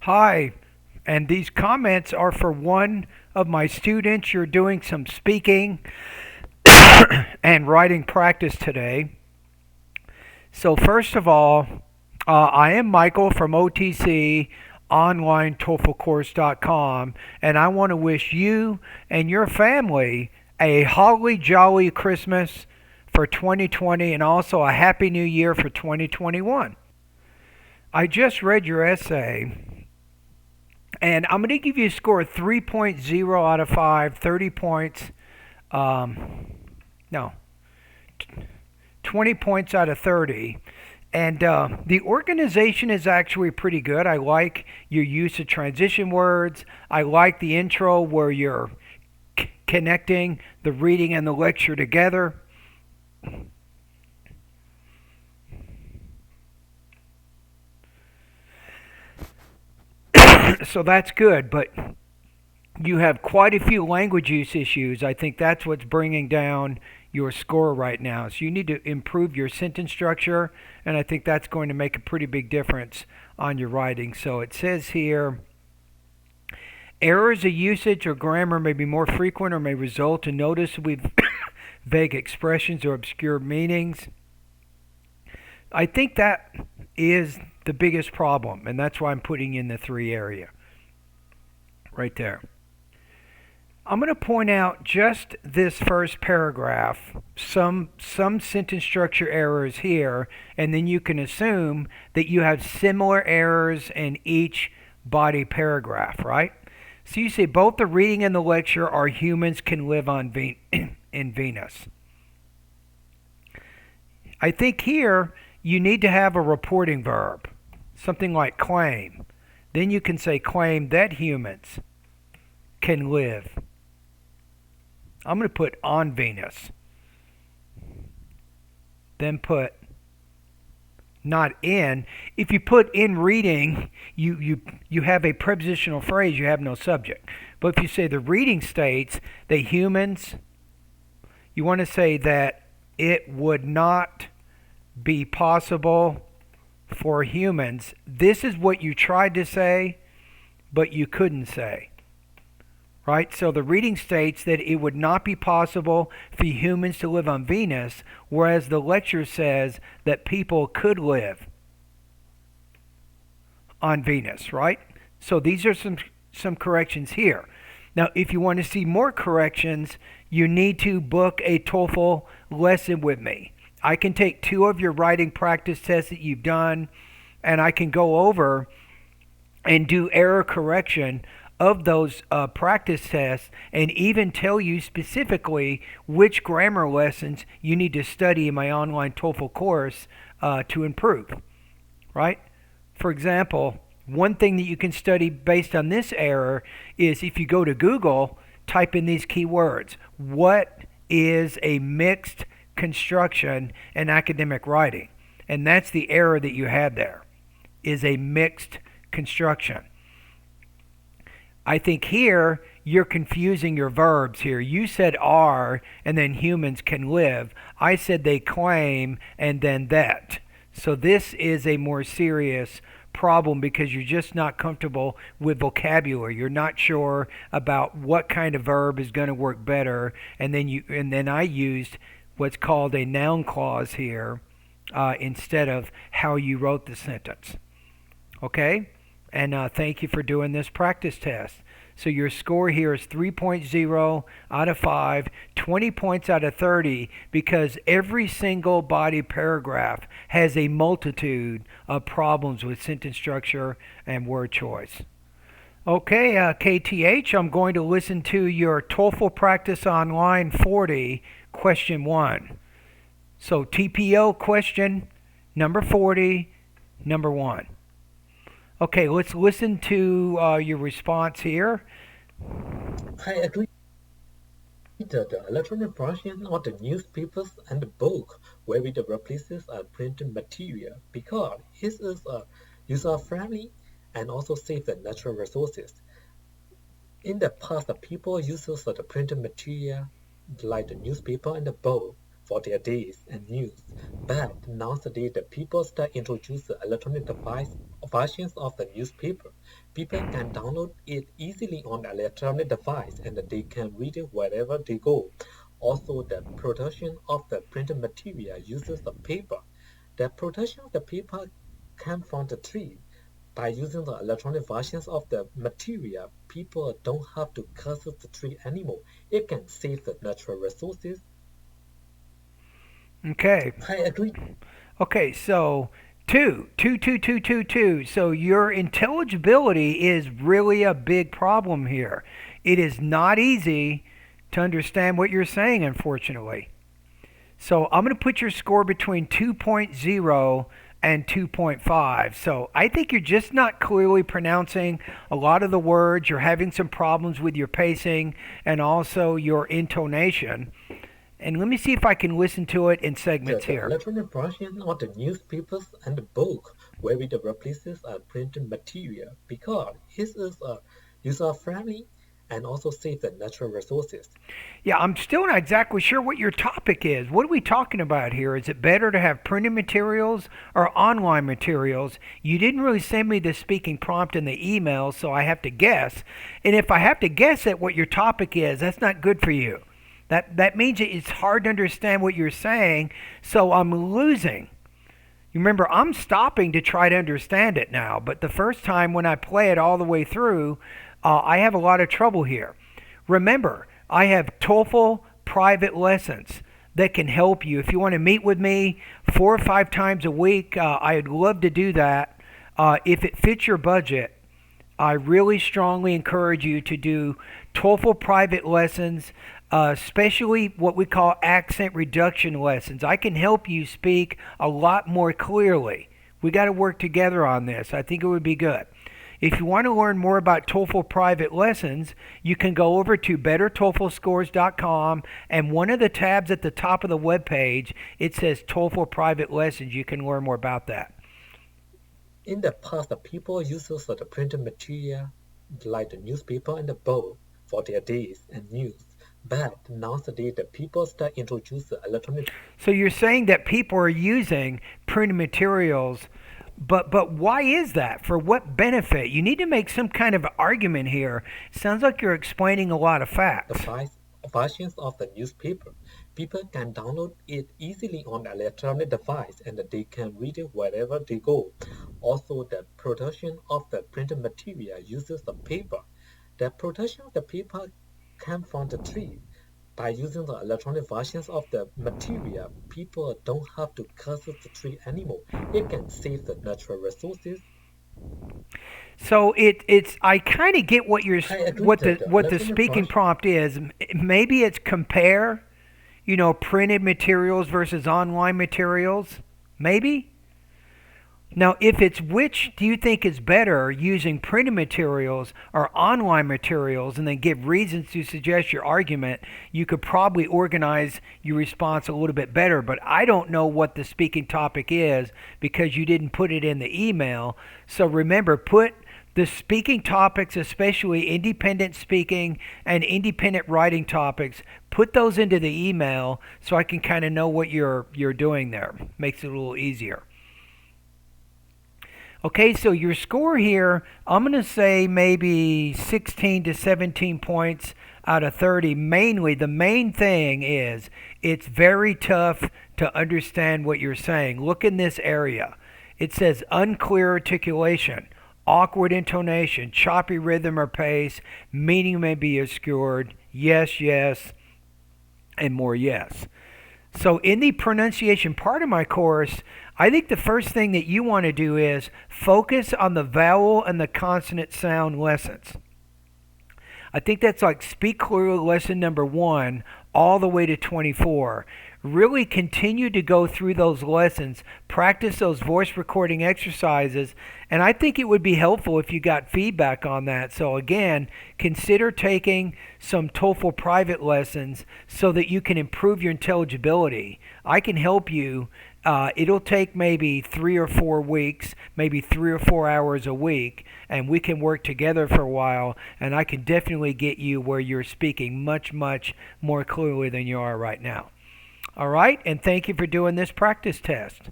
Hi, and these comments are for one of my students. You're doing some speaking and writing practice today. So, first of all, I am Michael from OTC online TOEFLcourse.com, and I want to wish you and your family a holly jolly Christmas for 2020 and also a happy new year for 2021. I just read your essay. And I'm going to give you a score of 3.0 out of 5, 30 points. Um, no, 20 points out of 30. And the organization is actually pretty good. I like your use of transition words. I like the intro where you're connecting the reading and the lecture together. So that's good. But you have quite a few language use issues. I think that's what's bringing down your score right now. So you need to improve your sentence structure, and I think that's going to make a pretty big difference on your writing. So it says here errors of usage or grammar may be more frequent or may result in noticeably vague expressions or obscure meanings. I think that is the biggest problem, and that's why I'm putting in the three area right there. I'm going to point out just this first paragraph, some sentence structure errors here, and then you can assume that you have similar errors in each body paragraph, right? So you say both the reading and the lecture are humans can live on in Venus. I think here you need to have a reporting verb, something like claim. Then you can say claim that humans can live. I'm going to put on Venus. Then put not in. If you put in reading, you have a prepositional phrase, you have no subject. But if you say the reading states that humans, you want to say that it would not be possible for humans. This is what you tried to say, but you couldn't say. Right? So the reading states that it would not be possible for humans to live on Venus, whereas the lecture says that people could live on Venus, right? So these are some corrections here. Now, if you want to see more corrections, you need to book a TOEFL lesson with me. I can take two of your writing practice tests that you've done, and I can go over and do error correction of those practice tests and even tell you specifically which grammar lessons you need to study in my online TOEFL course to improve, right? For example, one thing that you can study based on this error is if you go to Google, type in these keywords. What is a mixed construction in academic writing? And that's the error that you had there, is a mixed construction. I think here you're confusing your verbs here. You said are and then humans can live. I said they claim and then that. So this is a more serious problem because you're just not comfortable with vocabulary. You're not sure about what kind of verb is going to work better, and then I used what's called a noun clause here instead of how you wrote the sentence. Okay? And thank you for doing this practice test. So your score here is 3.0 out of 5, 20 points out of 30, because every single body paragraph has a multitude of problems with sentence structure and word choice. Okay, KTH, I'm going to listen to your TOEFL practice on line 40, question 1. So TPO question number 40, number 1. Okay, let's listen to your response here. I agree that the electronic version of the newspapers and the book where the replaces a printed material because it is user-friendly and also saves the natural resources. In the past, the people used the printed material like the newspaper and the book for their days and news. But nowadays, the people start introduce the electronic device versions of the newspaper. People can download it easily on the electronic device and they can read it wherever they go. Also, the production of the printed material uses the paper. The production of the paper came from the tree. By using the electronic versions of the material, people don't have to curse the tree anymore. It can save the natural resources. Okay. I agree. Okay, so two. So your intelligibility is really a big problem here. It is not easy to understand what you're saying, unfortunately. So I'm going to put your score between 2.0 and 2.5. So I think you're just not clearly pronouncing a lot of the words. You're having some problems with your pacing and also your intonation. And let me see if I can listen to it in segments The here. electronic version of the newspapers and the book where we the replaces are printed material because it is user friendly and also save the natural resources. Yeah, I'm still not exactly sure what your topic is. What are we talking about here? Is it better to have printed materials or online materials? You didn't really send me the speaking prompt in the email, so I have to guess. And if I have to guess at what your topic is, that's not good for you. That means it's hard to understand what you're saying, so I'm losing. You remember, I'm stopping to try to understand it now, but the first time when I play it all the way through, I have a lot of trouble here. Remember, I have TOEFL private lessons that can help you. If you want to meet with me 4 or 5 times a week, I'd love to do that. If it fits your budget, I really strongly encourage you to do TOEFL private lessons, especially what we call accent reduction lessons. I can help you speak a lot more clearly. We got to work together on this. I think it would be good. If you want to learn more about TOEFL private lessons, you can go over to bettertoeflscores.com, and one of the tabs at the top of the web page, it says TOEFL private lessons. You can learn more about that. In the past, the people uses the printed material like the newspaper and the book for their days and news. But nowadays, the people start introduce the electronic. So you're saying that people are using printed materials, but why is that? For what benefit? You need to make some kind of argument here. Sounds like you're explaining a lot of facts. Device versions of the newspaper. People can download it easily on an electronic device and they can read it wherever they go. Also, the production of the printed material uses the paper. The production of the paper came from the tree. By using the electronic versions of the material, people don't have to curse the tree anymore. It can save the natural resources. So it's I kind of get what you're I agree what that the the what the electronic speaking version. prompt is. Maybe it's compare, printed materials versus online materials. Maybe. Now, if it's which do you think is better, using printed materials or online materials, and then give reasons to suggest your argument, you could probably organize your response a little bit better. But I don't know what the speaking topic is because you didn't put it in the email. So remember, put the speaking topics, especially independent speaking and independent writing topics, put those into the email so I can kind of know what you're doing there. Makes it a little easier. Okay, so your score here, I'm going to say maybe 16 to 17 points out of 30. Mainly, the main thing is it's very tough to understand what you're saying. Look in this area. It says unclear articulation, awkward intonation, choppy rhythm or pace, meaning may be obscured, yes, yes, and more yes. So in the pronunciation part of my course, I think the first thing that you want to do is focus on the vowel and the consonant sound lessons. I think that's like speak clearly lesson number 1 all the way to 24. Really continue to go through those lessons, practice those voice recording exercises, and I think it would be helpful if you got feedback on that. So again, consider taking some TOEFL private lessons so that you can improve your intelligibility. I can help you. It'll take maybe 3 or 4 weeks, maybe 3 or 4 hours a week, and we can work together for a while, and I can definitely get you where you're speaking much, much more clearly than you are right now. All right, and thank you for doing this practice test.